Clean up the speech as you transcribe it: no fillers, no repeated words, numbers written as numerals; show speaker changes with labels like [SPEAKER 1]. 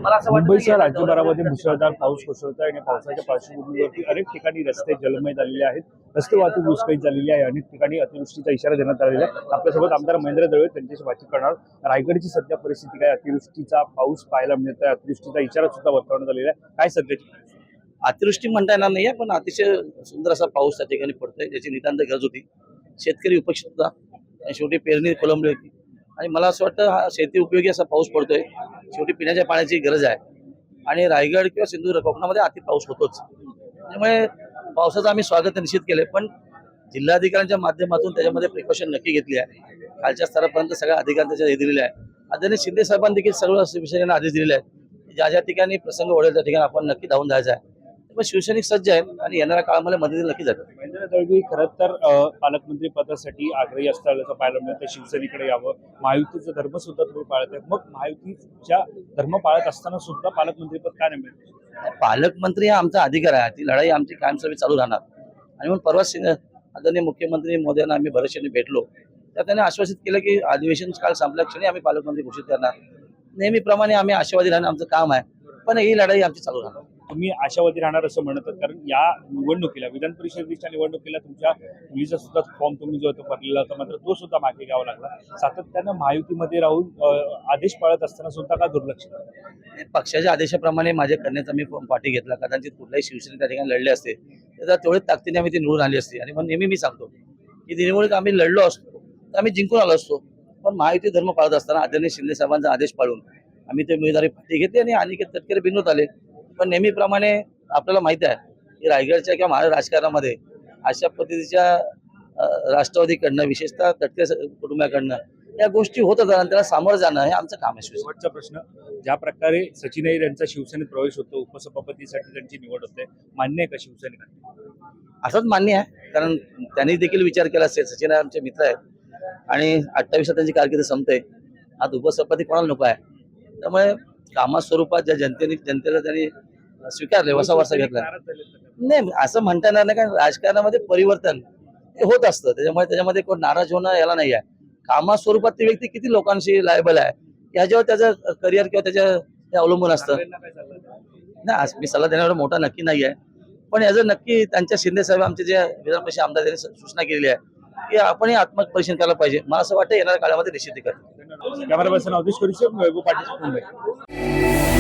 [SPEAKER 1] मला असं वाटतं
[SPEAKER 2] मुंबईसह
[SPEAKER 1] की
[SPEAKER 2] राज्यभरामध्ये मुसळधार पाऊस कोसळतोय आणि पावसाच्या पार्श्वभूमीवरती अनेक ठिकाणी रस्ते जलमय झालेले आहेत। रस्ते वाहतूक विस्कळीत झालेली आहे। अनेक ठिकाणी अतिवृष्टीचा इशारा देण्यात आलेला आहे। आपल्यासोबत आमदार महेंद्र दळवे त्यांच्याशी बातचीत करणार। रायगडची सध्या परिस्थिती काय, अतिवृष्टीचा पाऊस पाहायला मिळत आहे, अतिवृष्टीचा इशारा सुद्धा वर्तवण्यात आलेला आहे, काय सध्याची?
[SPEAKER 1] अतिवृष्टी म्हणता येणार नाहीये, पण अतिशय सुंदर असा पाऊस त्या ठिकाणी पडतोय, ज्याची नितांत गरज होती। शेतकरी उपेक्षित होता आणि शेवटी पेरणी खोळंबली होती आणि मला असं वाटतं हा शेती उपयोगी असा पाऊस पडतोय। शेवटी पिण्याच्या पाण्याची गरज आहे आणि रायगड किंवा सिंधुदुर्ग कोकणामध्ये अति पाऊस होतोच, त्यामुळे पावसाचं आम्ही स्वागत निश्चित केले। पण जिल्हाधिकाऱ्यांच्या माध्यमातून त्याच्यामध्ये प्रिकॉशन नक्की घेतली आहे। खालच्या स्तरापर्यंत सगळ्या अधिकाऱ्यांच्या हे दिलेले आहे। आदरणीय शिंदे साहेबांनी देखील सर्व विषयांना आदेश दिलेले आहेत। ज्या ज्या ठिकाणी प्रसंग ओढेल त्या ठिकाणी आपण नक्की धावून जायचं आहे। पण शिवसैनिक सज्ज आहेत आणि येणाऱ्या काळामध्ये मदतीला नक्की जातात।
[SPEAKER 2] महेंद्र दळवी खरं तर पालकमंत्री पदासाठी आग्रही असल्याचं पाहायला मिळतं। शिवसेनेकडे यावं, महायुतीचा धर्म सुद्धा तुम्ही पाळत आहे, मग महायुतीच्या धर्म पाळत असताना सुद्धा पालकमंत्रीपद का नाही मिळतं?
[SPEAKER 1] पालकमंत्री हा आमचा अधिकार आहे, ती लढाई आमची कायमस्वरूपी चालू राहणार। आणि म्हणून परवा आदरणीय मुख्यमंत्री मोदयांना आम्ही बरेचशाने भेटलो, तर त्यांनी आश्वासित केलं की अधिवेशन काल संपल्या क्षणी आम्ही पालकमंत्री घोषित करणार। नेहमीप्रमाणे आम्ही आशावादी राहणं आमचं काम आहे, पण ही लढाई आमची चालू राहणार।
[SPEAKER 2] तुम्ही आशावादी राहणार असं म्हणतात, कारण या निवडणुकीला, विधान परिषदेच्या निवडणुकीला तुमच्या मुलीचा सुद्धा फॉर्म तुम्ही जो होता भरलेला होता, मात्र तो सुद्धा मागे घ्यावा लागला। सातत्यानं महायुतीमध्ये राहून आदेश पाळत असताना सुद्धा का दुर्लक्ष?
[SPEAKER 1] पक्षाच्या आदेशाप्रमाणे माझ्या कन्याचा मी पाठी घेतला। कदाचित कुठल्याही शिवसेने त्या ठिकाणी लढले असते तर तेवढ्याच ताकदीने आम्ही ती निवडून आली असती। आणि मग नेहमी मी सांगतो की ती निवडणूक आम्ही लढलो असतो तर आम्ही जिंकून आलो असतो, पण महायुती धर्म पाळत असताना आदरणीय शिंदे साहेबांचा आदेश पाळून आम्ही ते उमेदवारी पाठी घेतली आणि अनिकेत तटकरे बिनवत आले। पण नेहमीप्रमाणे आपल्याला माहिती आहे की रायगडच्या किंवा महाराष्ट्र राजकारणामध्ये अशा पद्धतीच्या राष्ट्रवादीकडनं, विशेषतः तटकरे कुटुंबाकडनं या गोष्टी होत असतात आणि त्याला सामोरं जाणं हे आमचं काम आहे।
[SPEAKER 2] शेवटचा प्रश्न, ज्या प्रकारे सचिन अय्यर यांचा शिवसेनेत प्रवेश होतो, उपसभापतीसाठी त्यांची निवड होते, मान्य आहे का शिवसेनेकडे?
[SPEAKER 1] असंच मान्य आहे, कारण त्यांनी देखील विचार केला असेल। सचिन आमचे मित्र आहेत आणि 28 त्यांची कारकीर्द संपते, आज उपसभापती कोणाला नको आहे। त्यामुळे कामा स्वरूपात ज्या जनतेला त्यांनी स्वीकारले, वसा घेतला नाही असं म्हणता येणार नाही, कारण राजकारणामध्ये परिवर्तन हे होत असतं, त्याच्यामध्ये कोण नाराज होणं याला नाही आहे। कामा स्वरूपात ती व्यक्ती किती लोकांशी लायबल आहे याच्यावर त्याचं करिअर किंवा त्याच्या अवलंबून असतं। नाही, आज मी सल्ला देण्यावर मोठा नक्की नाही आहे, पण याचं नक्की त्यांच्या शिंदे साहेब आमचे जे विधान परिषद आमदार त्यांनी सूचना केलेली आहे की आपणही आत्मपरीक्षण करायला पाहिजे। मला असं वाटतं येणाऱ्या काळामध्ये निश्चित करतो।
[SPEAKER 2] कॅमेरा पर्सन अवधेश कुलकर्णी, वैभव पाटील, मुंबई।